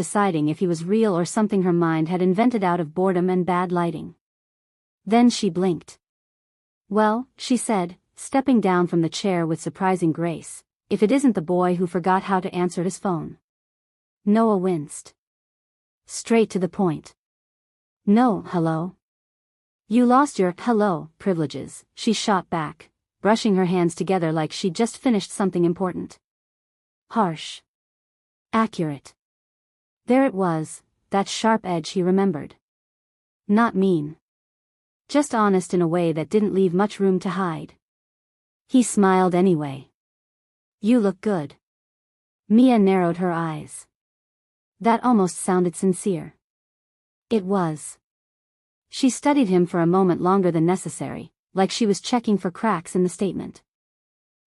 deciding if he was real or something her mind had invented out of boredom and bad lighting. Then she blinked. "Well," she said, stepping down from the chair with surprising grace, "if it isn't the boy who forgot how to answer his phone." Noah winced. Straight to the point. "No, hello." "You lost your hello privileges," she shot back, brushing her hands together like she'd just finished something important. Harsh. Accurate. There it was, that sharp edge he remembered. Not mean. Just honest in a way that didn't leave much room to hide. He smiled anyway. "You look good." Mia narrowed her eyes. That almost sounded sincere. It was. She studied him for a moment longer than necessary, like she was checking for cracks in the statement.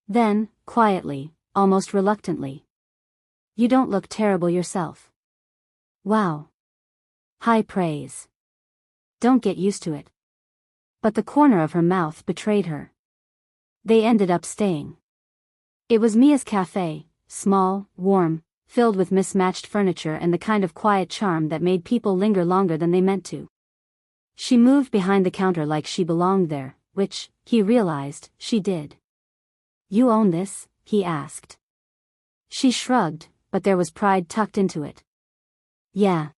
Then, quietly, almost reluctantly. "You don't look terrible yourself." Wow. High praise. Don't get used to it. But the corner of her mouth betrayed her. They ended up staying. It was Mia's cafe, small, warm, filled with mismatched furniture and the kind of quiet charm that made people linger longer than they meant to. She moved behind the counter like she belonged there, which, he realized, she did. "You own this?" he asked. She shrugged, but there was pride tucked into it. "Yeah.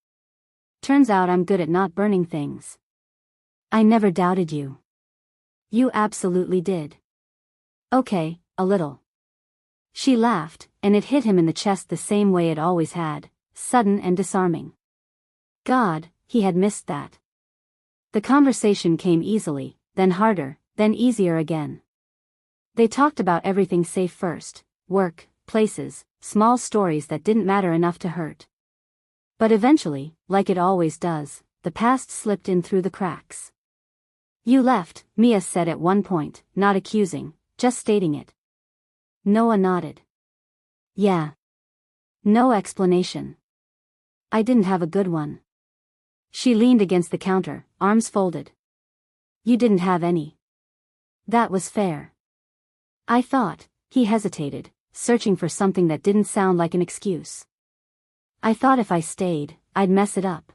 Turns out I'm good at not burning things." "I never doubted you." "You absolutely did." "Okay, a little." She laughed, and it hit him in the chest the same way it always had, sudden and disarming. God, he had missed that. The conversation came easily, then harder, then easier again. They talked about everything safe first: work, places, small stories that didn't matter enough to hurt. But eventually, like it always does, the past slipped in through the cracks. "You left," Mia said at one point, not accusing, just stating it. Noah nodded. "Yeah." No explanation. "I didn't have a good one." She leaned against the counter, arms folded. "You didn't have any." "That was fair." "I thought," he hesitated, searching for something that didn't sound like an excuse. "I thought if I stayed, I'd mess it up."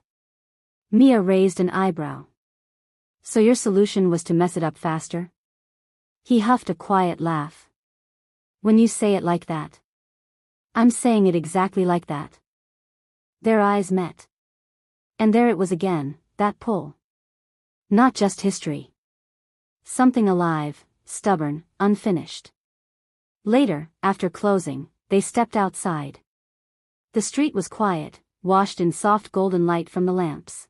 Mia raised an eyebrow. "So your solution was to mess it up faster?" He huffed a quiet laugh. "When you say it like that." "I'm saying it exactly like that." Their eyes met. And there it was again, that pull. Not just history. Something alive, stubborn, unfinished. Later, after closing, they stepped outside. The street was quiet, washed in soft golden light from the lamps.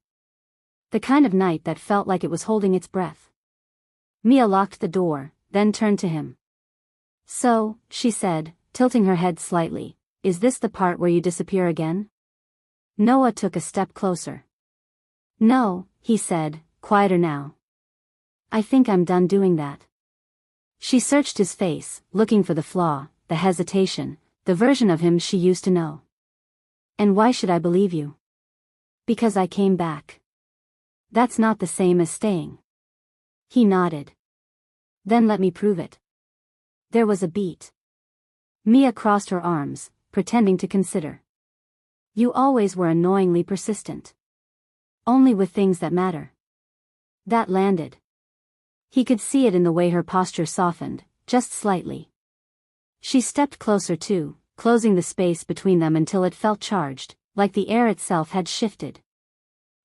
The kind of night that felt like it was holding its breath. Mia locked the door, then turned to him. "So," she said, tilting her head slightly, "is this the part where you disappear again?" Noah took a step closer. "No," he said, quieter now. "I think I'm done doing that." She searched his face, looking for the flaw, the hesitation, the version of him she used to know. "And why should I believe you?" "Because I came back." "That's not the same as staying." He nodded. "Then let me prove it." There was a beat. Mia crossed her arms, pretending to consider. "You always were annoyingly persistent. Only with things that matter." That landed. He could see it in the way her posture softened, just slightly. She stepped closer too, closing the space between them until it felt charged, like the air itself had shifted.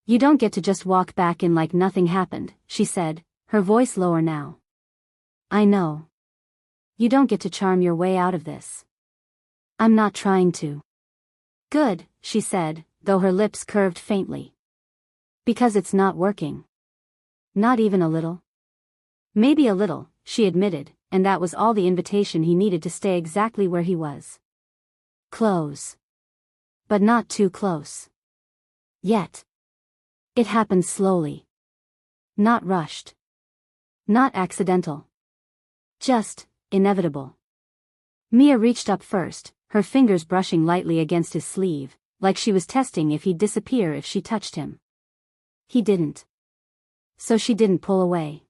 "You don't get to just walk back in like nothing happened," she said, her voice lower now. "I know. You don't get to charm your way out of this." "I'm not trying to." "Good," she said, though her lips curved faintly. "Because it's not working." "Not even a little?" "Maybe a little," she admitted, and that was all the invitation he needed to stay exactly where he was. Close. But not too close. Yet. It happened slowly. Not rushed. Not accidental. Just inevitable. Mia reached up first, her fingers brushing lightly against his sleeve, like she was testing if he'd disappear if she touched him. He didn't. So she didn't pull away.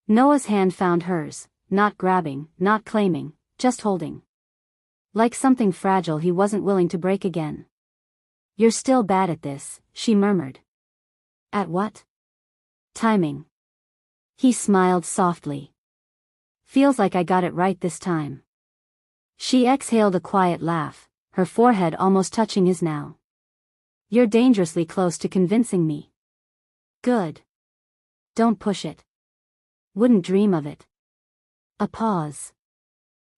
Noah's hand found hers, not grabbing, not claiming, just holding. Like something fragile he wasn't willing to break again. You're still bad at this, she murmured. At what? Timing. He smiled softly. Feels like I got it right this time. She exhaled a quiet laugh, her forehead almost touching his now. You're dangerously close to convincing me. Good. Don't push it. Wouldn't dream of it. A pause.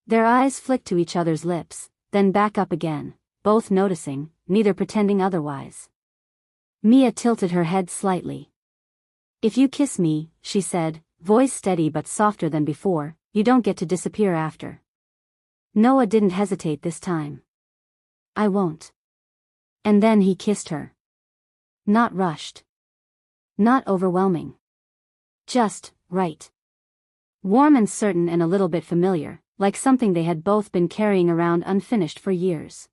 Their eyes flicked to each other's lips, then back up again, both noticing, neither pretending otherwise. Mia tilted her head slightly. If you kiss me, she said, voice steady but softer than before, you don't get to disappear after. Noah didn't hesitate this time. I won't. And then he kissed her. Not rushed. Not overwhelming. Just, right. Warm and certain and a little bit familiar, like something they had both been carrying around unfinished for years.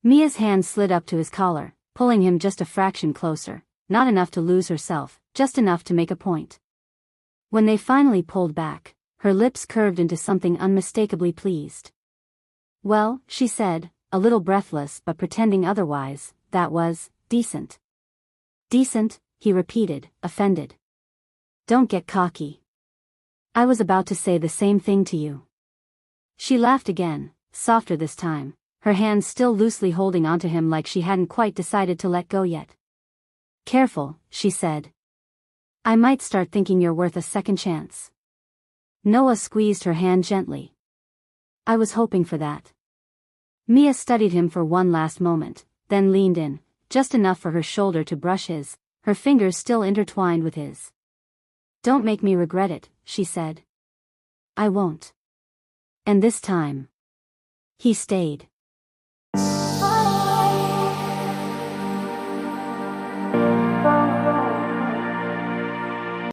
Mia's hand slid up to his collar, pulling him just a fraction closer, not enough to lose herself, just enough to make a point. When they finally pulled back, her lips curved into something unmistakably pleased. Well, she said, a little breathless but pretending otherwise, that was, decent. Decent, he repeated, offended. Don't get cocky. I was about to say the same thing to you. She laughed again, softer this time, her hands still loosely holding onto him like she hadn't quite decided to let go yet. Careful, she said. I might start thinking you're worth a second chance. Noah squeezed her hand gently. I was hoping for that. Mia studied him for one last moment, then leaned in, just enough for her shoulder to brush his, her fingers still intertwined with his. Don't make me regret it, she said. I won't. And this time. He stayed.